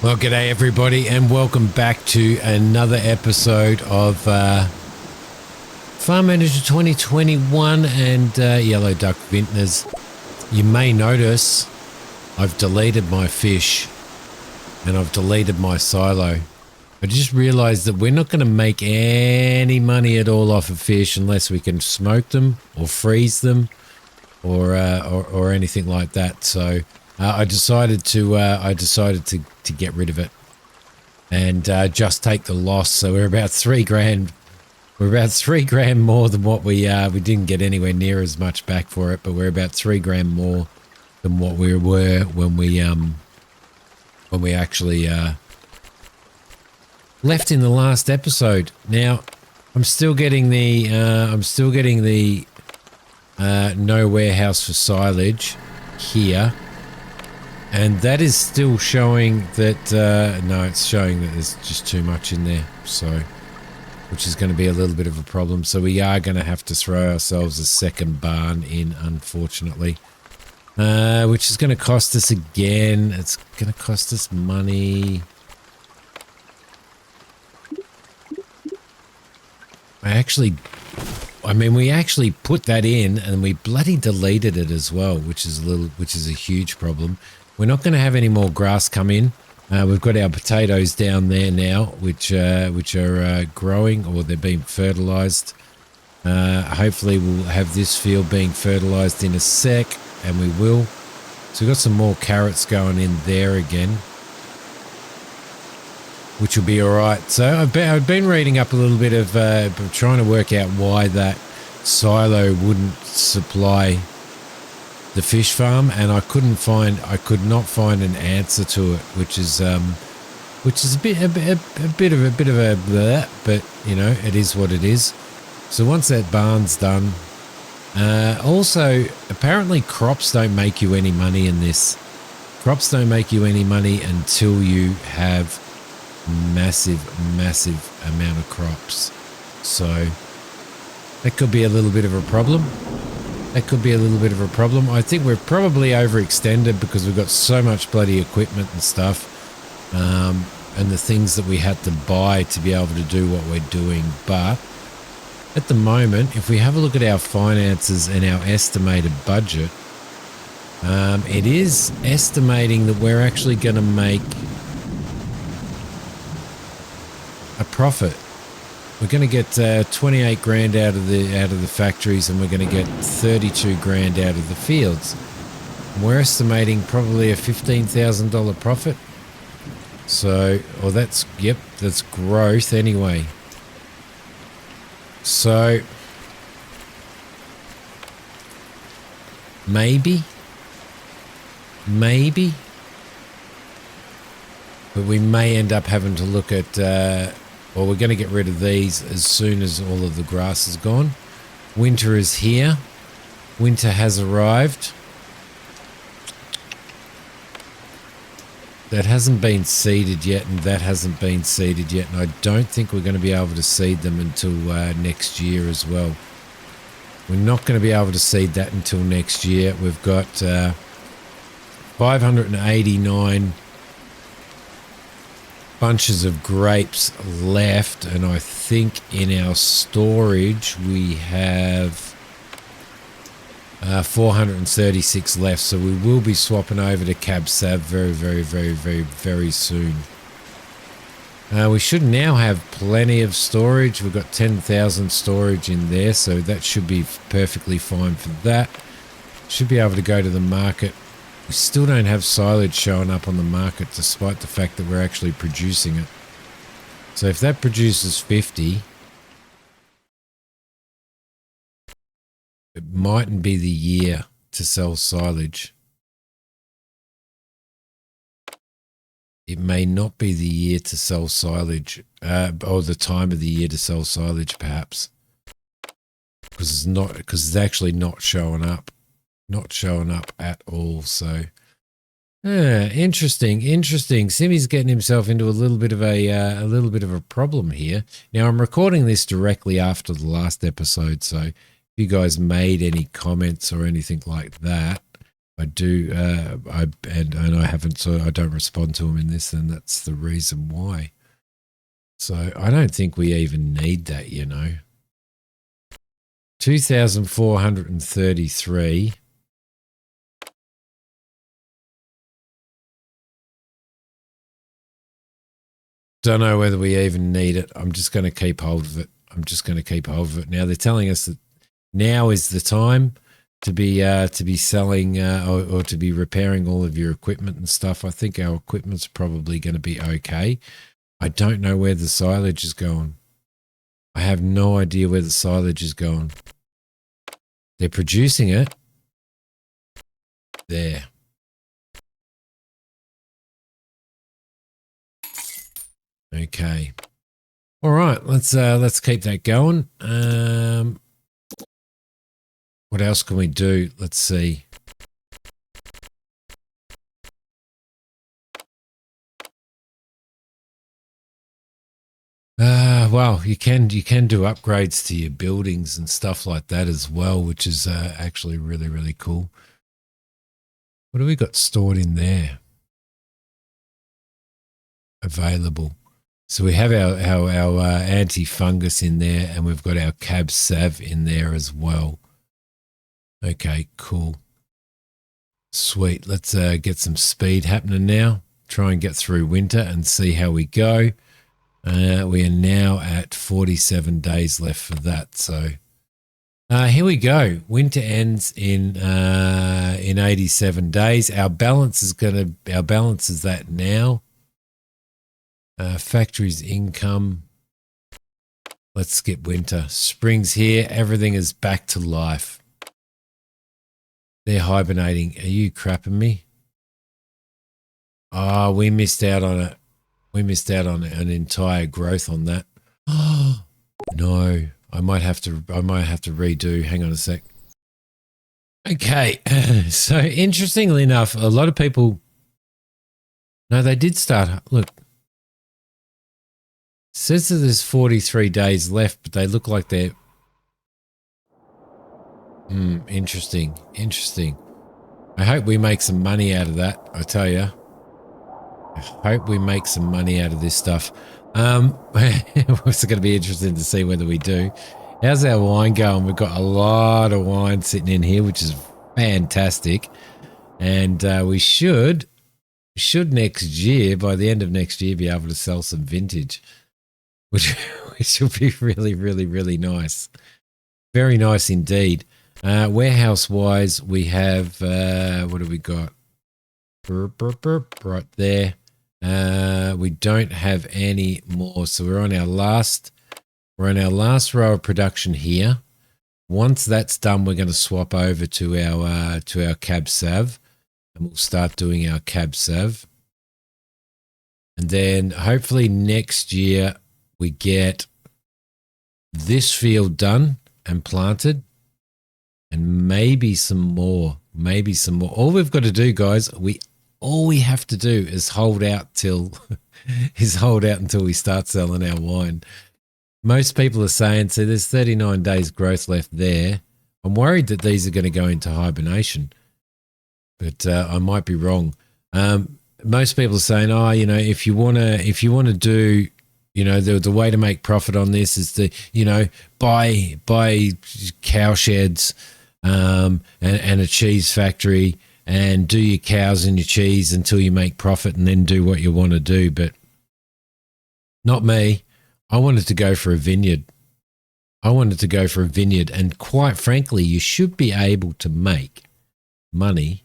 Well, g'day everybody, and welcome back to another episode of Farm Manager 2021 and Yellow Duck Vintners. You may notice I've deleted my fish and I've deleted my silo. I just realized that we're not going to make any money at all off of fish unless we can smoke them or freeze them or anything like that. So I decided to get rid of it and just take the loss. So we're about $3,000. We're about $3,000 more than what we didn't get anywhere near as much back for it, but we're about $3,000 more than what we were when we actually left in the last episode. Now I'm still getting the no warehouse for silage here. And that is still showing that, no, it's showing that there's just too much in there, so, which is going to be a little bit of a problem. So we are going to have to throw ourselves a second barn in, unfortunately, which is going to cost us again. It's going to cost us money. We actually put that in and we bloody deleted it as well, which is a huge problem. We're not going to have any more grass come in. We've got our potatoes down there now, which are growing, or they're being fertilized. Hopefully we'll have this field being fertilized in a sec, and we will. So we've got some more carrots going in there again, which will be all right. So I've been reading up a little bit of trying to work out why that silo wouldn't supply the fish farm, and I could not find an answer to it, which is a bit of a bleh, but you know, it is what it is. So once that barn's done, also apparently crops don't make you any money in this. Crops don't make you any money until you have massive amount of crops. So that could be a little bit of a problem. I think we're probably overextended because we've got so much bloody equipment and stuff, and the things that we had to buy to be able to do what we're doing. But at the moment, if we have a look at our finances and our estimated budget, it is estimating that we're actually going to make a profit. We're going to get 28 grand out of the factories, and we're going to get 32 grand out of the fields. And we're estimating probably a $15,000 profit. So, or that's growth anyway. So maybe, but we may end up having to look at. Well, we're going to get rid of these as soon as all of the grass is gone. Winter is here. Winter has arrived. That hasn't been seeded yet, and that hasn't been seeded yet, and I don't think we're going to be able to seed them until next year as well. We're not going to be able to seed that until next year. We've got 589 bunches of grapes left, and I think in our storage we have 436 left, so we will be swapping over to Cab Sav very soon. We should now have plenty of storage. We've got 10,000 storage in there, so that should be perfectly fine for that. Should be able to go to the market. We still don't have silage showing up on the market, despite the fact that we're actually producing it. So if that produces 50, it mightn't be the year to sell silage. It may not be the year to sell silage, or the time of the year to sell silage, perhaps, because it's actually not showing up. Not showing up at all. So interesting. Simi's getting himself into a little bit of a problem here. Now I'm recording this directly after the last episode, so if you guys made any comments or anything like that, I do, and I haven't, so I don't respond to them in this, and that's the reason why. So I don't think we even need that, 2,433. Don't know whether we even need it. I'm just going to keep hold of it. Now they're telling us that now is the time to be selling or to be repairing all of your equipment and stuff. I think our equipment's probably going to be okay. I don't know where the silage is going. I have no idea where the silage is going. They're producing it. There. Okay. All right, let's keep that going. What else can we do? Let's see. Well, you can do upgrades to your buildings and stuff like that as well, which is actually really, really cool. What have we got stored in there? Available. So we have our anti-fungus in there, and we've got our Cab Sav in there as well. Okay, cool. Sweet. Let's get some speed happening now. Try and get through winter and see how we go. We are now at 47 days left for that. So here we go. Winter ends in 87 days. Our balance is that now. Factories income. Let's skip winter. Spring's here. Everything is back to life. They're hibernating. Are you crapping me? Oh, we missed out on it. We missed out on an entire growth on that. Oh no. I might have to redo. Hang on a sec. Okay. So interestingly enough, a lot of people. No, they did start. Look. Says that there's 43 days left, but they look like they're. Interesting. I hope we make some money out of that, I tell you. I hope we make some money out of this stuff. It's going to be interesting to see whether we do. How's our wine going? We've got a lot of wine sitting in here, which is fantastic. And we should next year, by the end of next year, be able to sell some vintage, which will be really, really, really nice. Very nice indeed. Warehouse-wise, we have, what have we got? Right there. We don't have any more, so we're on our last row of production here. Once that's done, we're going to swap over to our Cab Sav, and we'll start doing our Cab Sav. And then hopefully next year we get this field done and planted, and maybe some more. All we've got to do, guys, all we have to do is hold out until we start selling our wine. Most people are saying, so there's 39 days growth left there. I'm worried that these are going to go into hibernation, but I might be wrong. Most people are saying, if you want to do, the way to make profit on this is to, buy cow sheds and a cheese factory and do your cows and your cheese until you make profit and then do what you want to do. But not me. I wanted to go for a vineyard. And quite frankly, you should be able to make money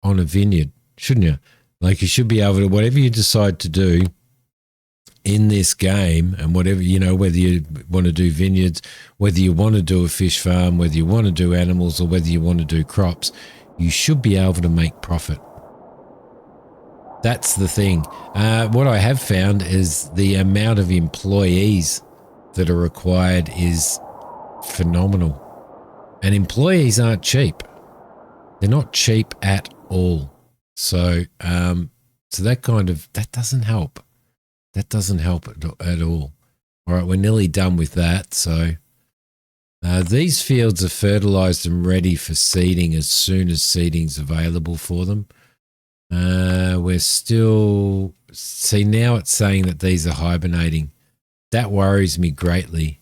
on a vineyard, shouldn't you? Like, you should be able to, whatever you decide to do in this game, and whatever, whether you want to do vineyards, whether you want to do a fish farm, whether you want to do animals, or whether you want to do crops, you should be able to make profit. That's the thing. What I have found is the amount of employees that are required is phenomenal. And employees aren't cheap. They're not cheap at all. So that doesn't help. That doesn't help at all. All right, we're nearly done with that. So These fields are fertilized and ready for seeding as soon as seeding's available for them. We're still... See, now it's saying that these are hibernating. That worries me greatly.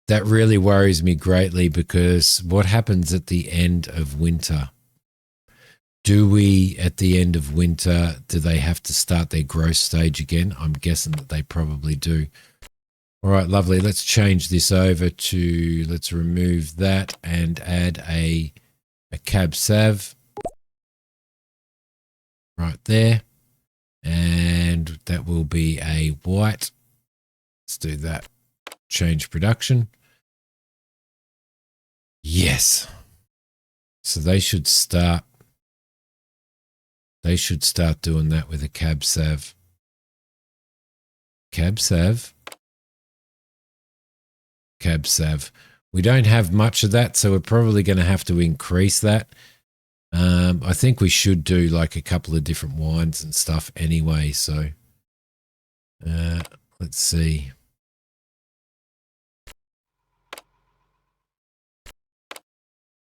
That really worries me greatly, because what happens at the end of winter? Do we, at the end of winter, do they have to start their growth stage again? I'm guessing that they probably do. All right, lovely. Let's change this over to, let's remove that and add a cab sav right there. And that will be a white. Let's do that. Change production. Yes. So they should start doing that with a cab sav. Cab sav. Cab sav. We don't have much of that, so we're probably going to have to increase that. I think we should do like a couple of different wines and stuff anyway, so let's see.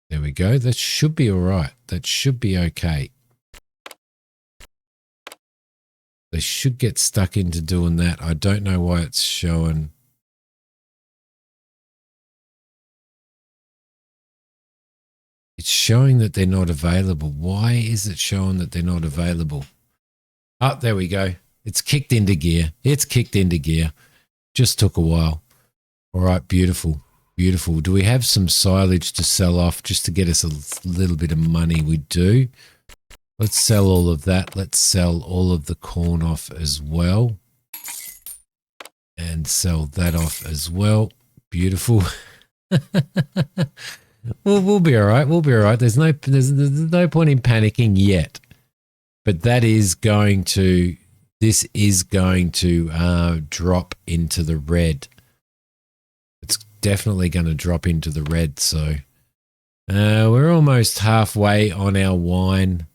There we go. That should be all right. That should be okay. They should get stuck into doing that. I don't know why it's showing. It's showing that they're not available. Why is it showing that they're not available? Oh, there we go. It's kicked into gear. It's kicked into gear. Just took a while. All right, beautiful. Beautiful. Do we have some silage to sell off just to get us a little bit of money? We do. Let's sell all of that. Let's sell all of the corn off as well. And sell that off as well. Beautiful. We'll be all right. We'll be all right. There's no point in panicking yet. But that is going to, this is going to drop into the red. It's definitely going to drop into the red. So we're almost halfway on our wine.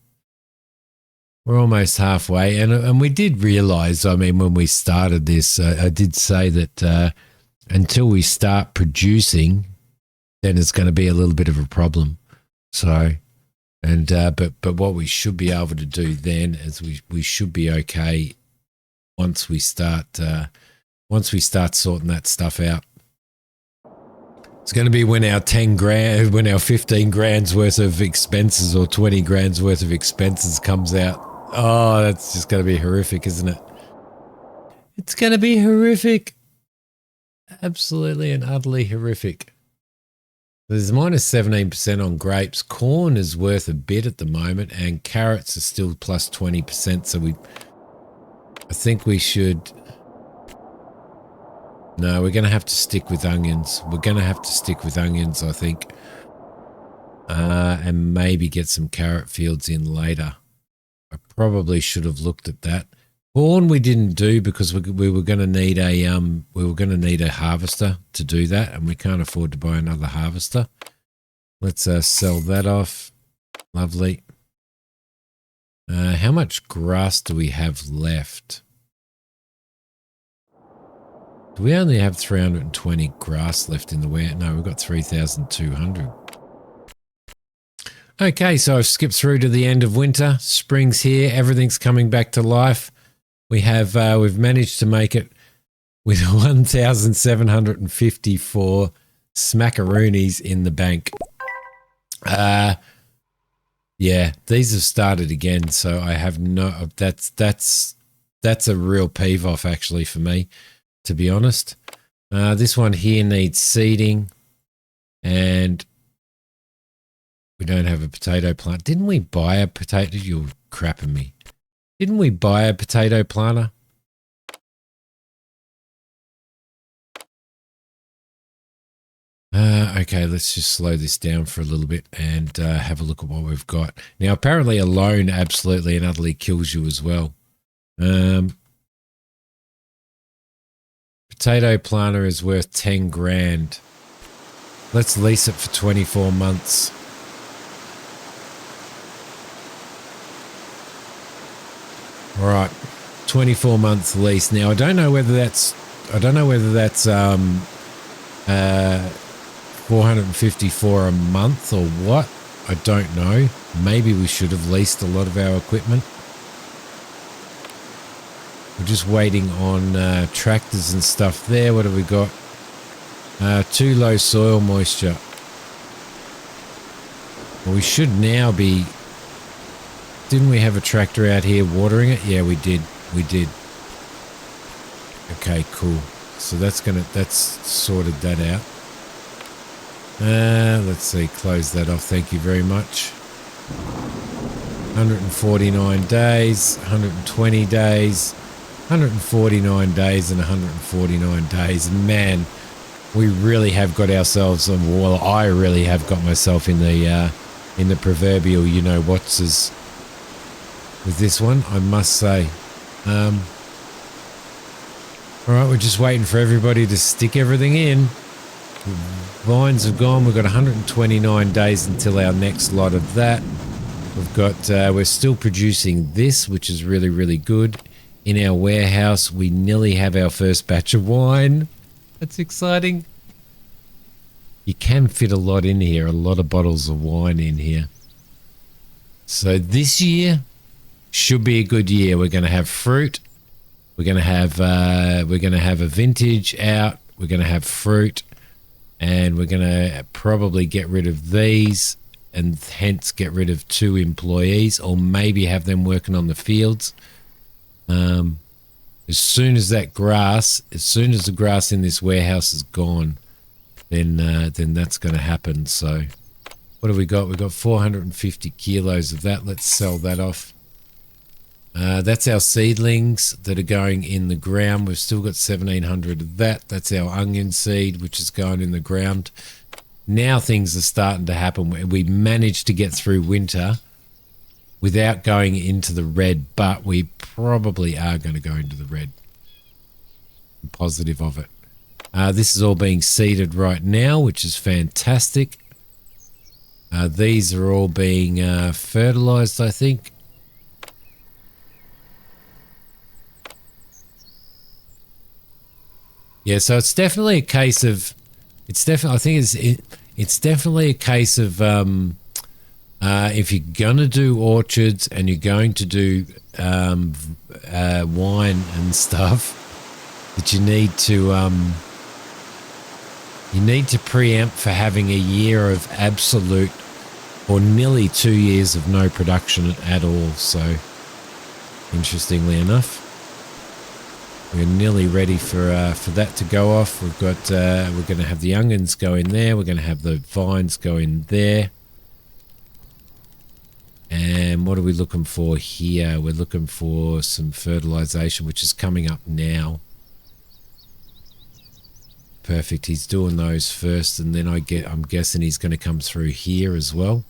We're almost halfway. And we did realize, I mean, when we started this, I did say that until we start producing, then it's going to be a little bit of a problem. So, and but what we should be able to do then is we should be okay once we start sorting that stuff out. It's going to be when our 10 grand, when our 15 grand's worth of expenses or 20 grand's worth of expenses comes out. Oh, that's just going to be horrific, isn't it? It's going to be horrific. Absolutely and utterly horrific. There's minus 17% on grapes. Corn is worth a bit at the moment, and carrots are still plus 20%. So I think we should. No, we're going to have to stick with onions. We're going to have to stick with onions, I think, and maybe get some carrot fields in later. I probably should have looked at that. Corn we didn't do because we were going to need a harvester to do that, and we can't afford to buy another harvester. Let's sell that off. Lovely. How much grass do we have left? Do we only have 320 grass left in the warehouse? No, we've got 3,200. Okay, so I've skipped through to the end of winter. Spring's here. Everything's coming back to life. We have we've managed to make it with 1,754 smackaroonies in the bank. Yeah, these have started again, so I have no. That's a real peeve off actually for me, to be honest. This one here needs seeding, and we don't have a potato plant. Didn't we buy a potato? You're crapping me. Didn't we buy a potato planter? Okay, let's just slow this down for a little bit and have a look at what we've got. Now, apparently a loan absolutely and utterly kills you as well. Potato planter is worth 10 grand. Let's lease it for 24 months. All right, 24 months lease. Now, I don't know whether that's I don't know whether that's 454 a month or what. I don't know. Maybe we should have leased a lot of our equipment. We're just waiting on tractors and stuff there. What have we got? Too low soil moisture. Well, we should now be... Didn't we have a tractor out here watering it? Yeah, we did. We did. Okay, cool. So that's sorted that out. Let's see, close that off. Thank you very much. 149 days, 120 days, 149 days, and 149 days. Man, we really have got ourselves on. Well, I really have got myself in the proverbial, you know what's with this one, I must say. All right, we're just waiting for everybody to stick everything in. Vines have gone. We've got 129 days until our next lot of that. We've got, we're still producing this, which is really, really good. In our warehouse, we nearly have our first batch of wine. That's exciting. You can fit a lot in here, a lot of bottles of wine in here. So this year should be a good year. We're going to have fruit. We're going to have a vintage out. We're going to have fruit. And we're going to probably get rid of these and hence get rid of 2 employees, or maybe have them working on the fields. As soon as the grass in this warehouse is gone, then that's going to happen. So what have we got? We've got 450 kilos of that. Let's sell that off. That's our seedlings that are going in the ground. We've still got 1,700 of that. That's our onion seed, which is going in the ground. Now things are starting to happen. We managed to get through winter without going into the red, but we probably are going to go into the red. I'm positive of it. This is all being seeded right now, which is fantastic. These are all being fertilized, I think. Yeah, so it's definitely a case of, it's definitely a case of if you're gonna do orchards and you're going to do wine and stuff, that you need to preempt for having a year of absolute, or nearly 2 years of no production at all. So, interestingly enough, we're nearly ready for that to go off. We've got we're going to have the onions go in there. We're going to have the vines go in there. And what are we looking for here? We're looking for some fertilization, which is coming up now. Perfect. He's doing those first, and then I'm guessing he's going to come through here as well.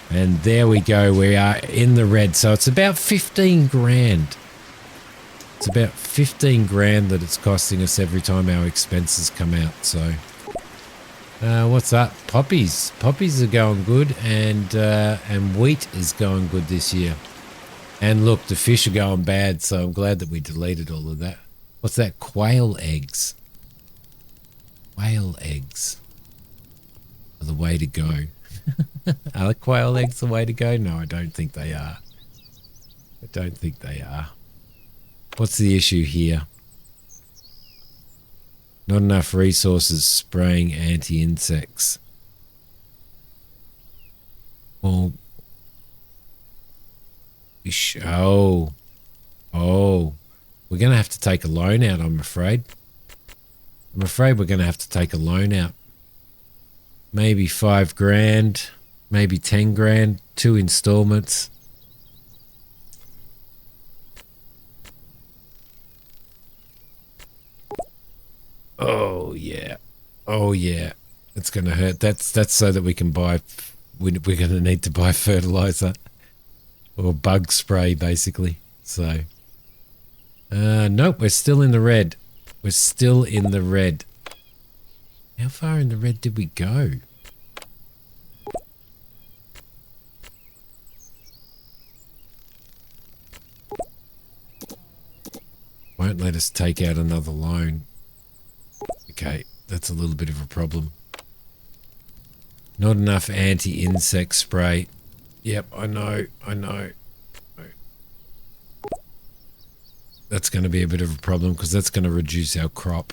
And there we go. We are in the red. So it's about 15 grand. It's about 15 grand that it's costing us every time our expenses come out. So, what's up? Poppies. Poppies are going good, and wheat is going good this year. And look, the fish are going bad, so I'm glad that we deleted all of that. What's that? Quail eggs. Quail eggs are the way to go. Are the quail eggs the way to go? No, I don't think they are. I don't think they are. What's the issue here? Not enough resources spraying anti-insects. Well, oh, we're going to have to take a loan out, I'm afraid. I'm afraid we're going to have to take a loan out. Maybe 5 grand, maybe 10 grand, 2 installments. Oh yeah, oh yeah, it's going to hurt. That's so that we can buy. We're going to need to buy fertilizer or bug spray, basically. So, nope, we're still in the red. We're still in the red. How far in the red did we go? Won't let us take out another loan. Okay, that's a little bit of a problem. Not enough anti-insect spray. Yep, I know. That's going to be a bit of a problem because that's going to reduce our crop.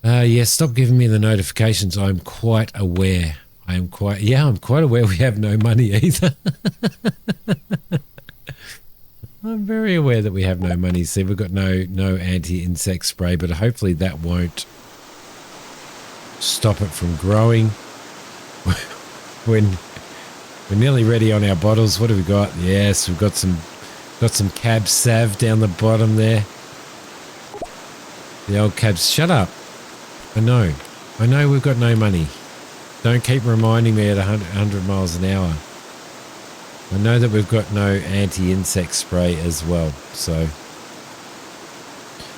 Yeah, stop giving me the notifications. I'm quite aware. I'm quite aware we have no money either. I'm very aware that we have no money. See, we've got no anti-insect spray, but hopefully that won't stop it from growing. We're nearly ready on our bottles. What have we got? Yes, we've got some Cab Sav down the bottom there. The old Cabs. Shut up. I know we've got no money. Don't keep reminding me at 100 miles an hour. I know that we've got no anti-insect spray as well, so it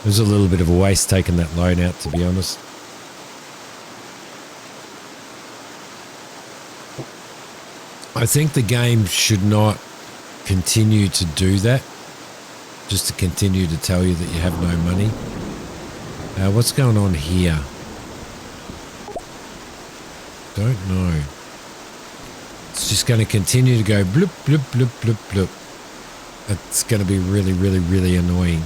was a little bit of a waste taking that loan out, to be honest. I think the game should not continue to do that, just to continue to tell you that you have no money. What's going on here? Don't know. It's just going to continue to go bloop, bloop, bloop, bloop, bloop. It's going to be really, really, really annoying.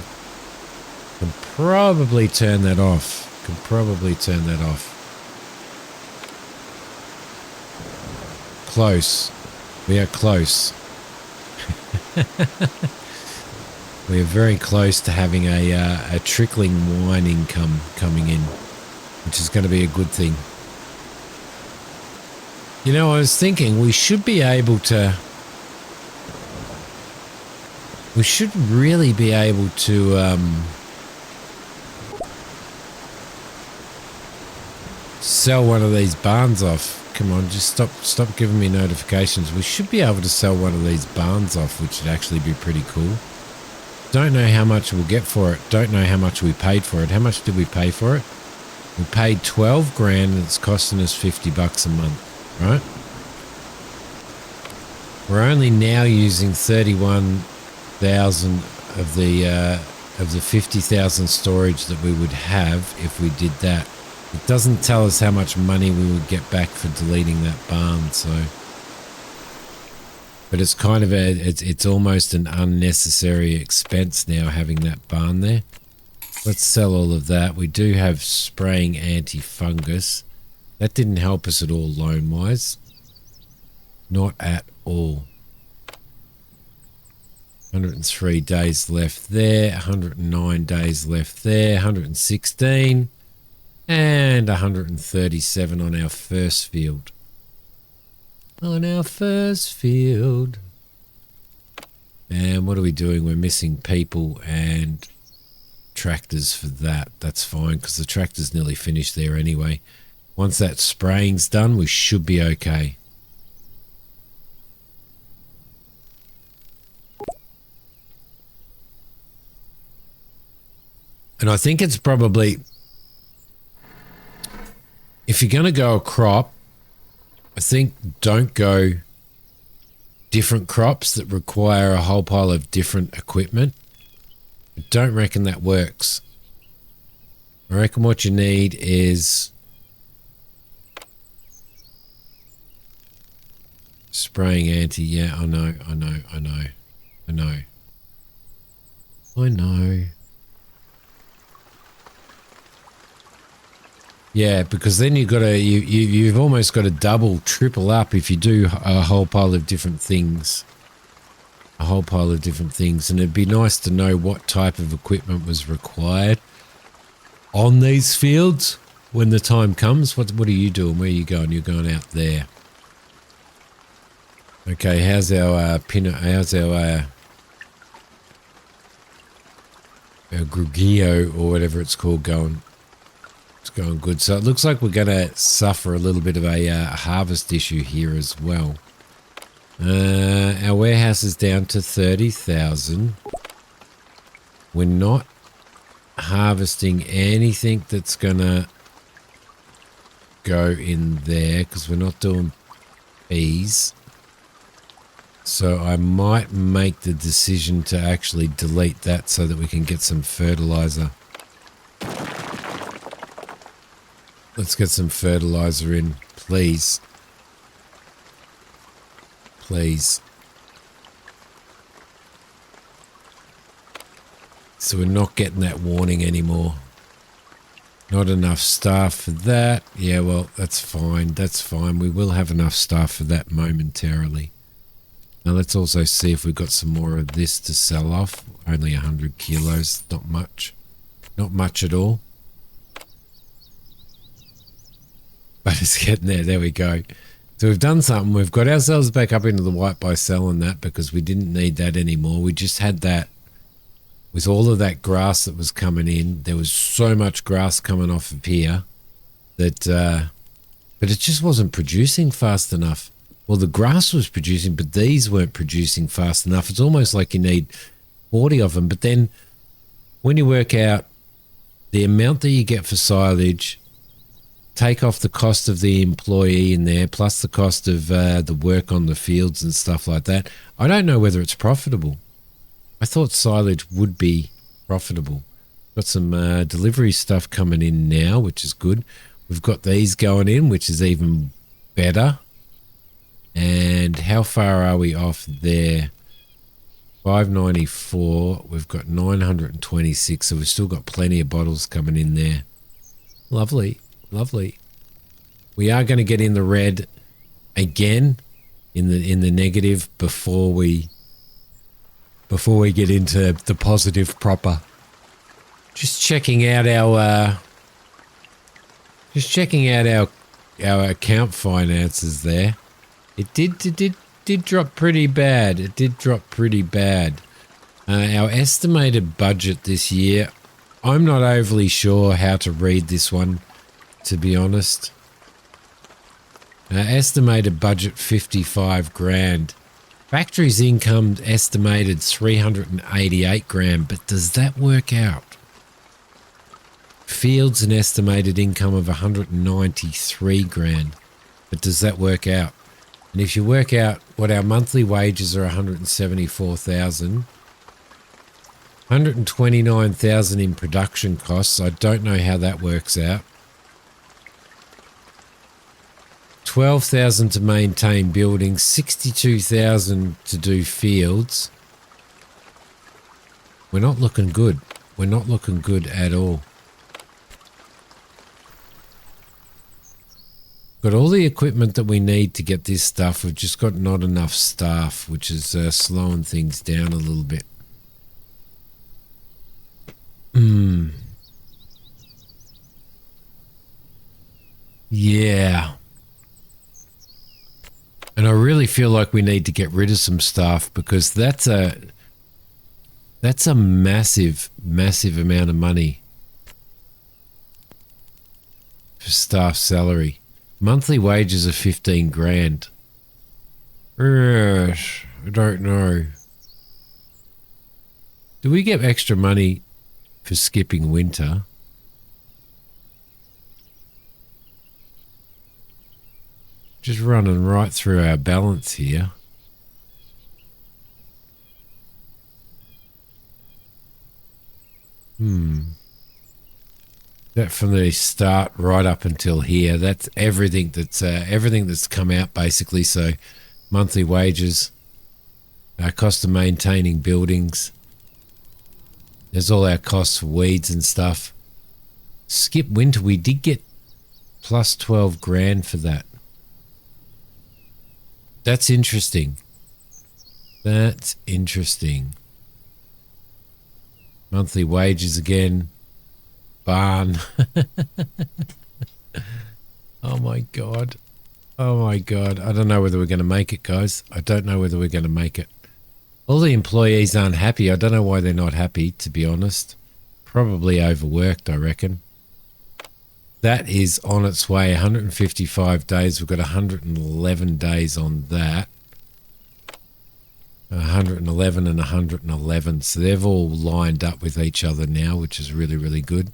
Can probably turn that off. Close. We are close. We are very close to having a trickling wine income coming in, which is going to be a good thing. You know, I was thinking we should be able to... We should really be able to sell one of these barns off. Come on, just stop giving me notifications. We should be able to sell one of these barns off, which would actually be pretty cool. Don't know how much we'll get for it. Don't know how much we paid for it. How much did we pay for it? We paid 12 grand and it's costing us $50 a month. Right? We're only now using 31,000 of the 50,000 storage that we would have if we did that. It doesn't tell us how much money we would get back for deleting that barn, so. But it's kind of it's almost an unnecessary expense now having that barn there. Let's sell all of that. We do have spraying anti-fungus. That didn't help us at all loan-wise. Not at all. 103 days left there. 109 days left there. 116. And 137 on our first field. On our first field. And what are we doing? We're missing people and tractors for that. That's fine because the tractor's nearly finished there anyway. Once that spraying's done, we should be okay. And I think it's probably, if you're going to go a crop, I think don't go different crops that require a whole pile of different equipment. I don't reckon that works. I reckon what you need is spraying anti. Yeah, I know. Yeah, because then you've almost got to double, triple up if you do a whole pile of different things. And it'd be nice to know what type of equipment was required on these fields when the time comes. What are you doing? Where are you going? You're going out there. Okay, how's our Grugio or whatever it's called going? It's going good. So it looks like we're going to suffer a little bit of a harvest issue here as well. Our warehouse is down to 30,000. We're not harvesting anything that's going to go in there because we're not doing bees. So I might make the decision to actually delete that so that we can get some fertilizer. Let's get some fertilizer in, please. Please. So we're not getting that warning anymore. Not enough staff for that. Yeah, well, that's fine. That's fine. We will have enough staff for that momentarily. Now let's also see if we've got some more of this to sell off. Only 100 kilos. Not much. Not much at all. But it's getting there. There we go. So we've done something. We've got ourselves back up into the white by selling that because we didn't need that anymore. We just had that. With all of that grass that was coming in, there was so much grass coming off of here that, but it just wasn't producing fast enough. Well, the grass was producing, but these weren't producing fast enough. It's almost like you need 40 of them. But then when you work out the amount that you get for silage, take off the cost of the employee in there, plus the cost of the work on the fields and stuff like that, I don't know whether it's profitable. I thought silage would be profitable. Got some delivery stuff coming in now, which is good. We've got these going in, which is even better. And how far are we off there? 594. We've got 926, so we've still got plenty of bottles coming in there. Lovely, lovely. We are going to get in the red again, in the negative before we get into the positive proper. Just checking out our account finances there. It did drop pretty bad. It did drop pretty bad. Our estimated budget this year, I'm not overly sure how to read this one, to be honest. Estimated budget 55 grand. Factory's income estimated 388 grand, but does that work out? Fields an estimated income of 193 grand, but does that work out? And if you work out what our monthly wages are, 174,000, 129,000 in production costs. I don't know how that works out. 12,000 to maintain buildings, 62,000 to do fields. We're not looking good. We're not looking good at all. Got all the equipment that we need to get this stuff. We've just got not enough staff, which is slowing things down a little bit. Yeah. And I really feel like we need to get rid of some staff because that's a massive, massive amount of money for staff salary. Monthly wages are 15 grand. I don't know. Do we get extra money for skipping winter? Just running right through our balance here. That from the start right up until here, that's everything that's come out basically. So monthly wages, our cost of maintaining buildings. There's all our costs for weeds and stuff. Skip winter, we did get plus 12 grand for that. That's interesting. That's interesting. Monthly wages again. Barn. Oh my God. Oh my God. I don't know whether we're going to make it, guys. I don't know whether we're going to make it. All the employees aren't happy. I don't know why they're not happy, to be honest. Probably overworked, I reckon. That is on its way. 155 days. We've got 111 days on that. 111 and 111. So they've all lined up with each other now, which is really, really good.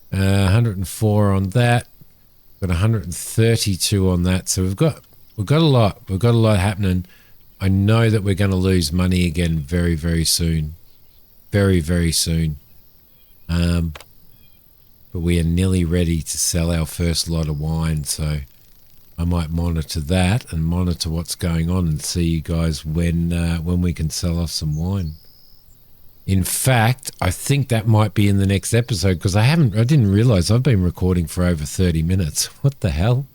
104 on that. Got 132 on that. So we've got a lot. We've got a lot happening. I know that we're going to lose money again very, very soon. Very, very soon. But we are nearly ready to sell our first lot of wine, so I might monitor that and monitor what's going on and see you guys when we can sell off some wine. In fact, I think that might be in the next episode because I didn't realize I've been recording for over 30 minutes. What the hell?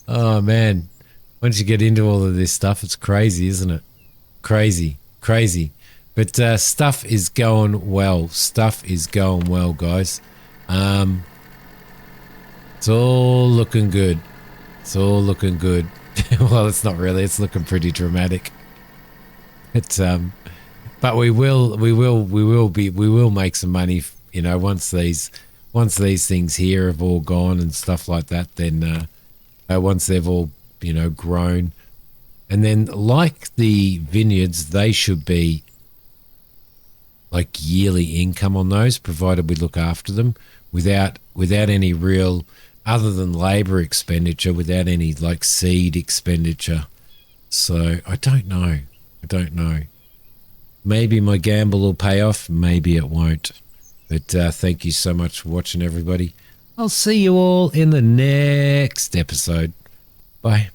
Oh man, once you get into all of this stuff, it's crazy, isn't it? Crazy. But stuff is going well. Stuff is going well, guys. It's all looking good. It's all looking good. Well, it's not really. It's looking pretty dramatic. It's but we will make some money. You know, once these things here have all gone and stuff like that. Then once they've all grown, and then like the vineyards, they should be like yearly income on those, provided we look after them without any real, other than labor expenditure, without any like seed expenditure. So I don't know. Maybe my gamble will pay off, maybe it won't. But thank you so much for watching, everybody. I'll see you all in the next episode. Bye.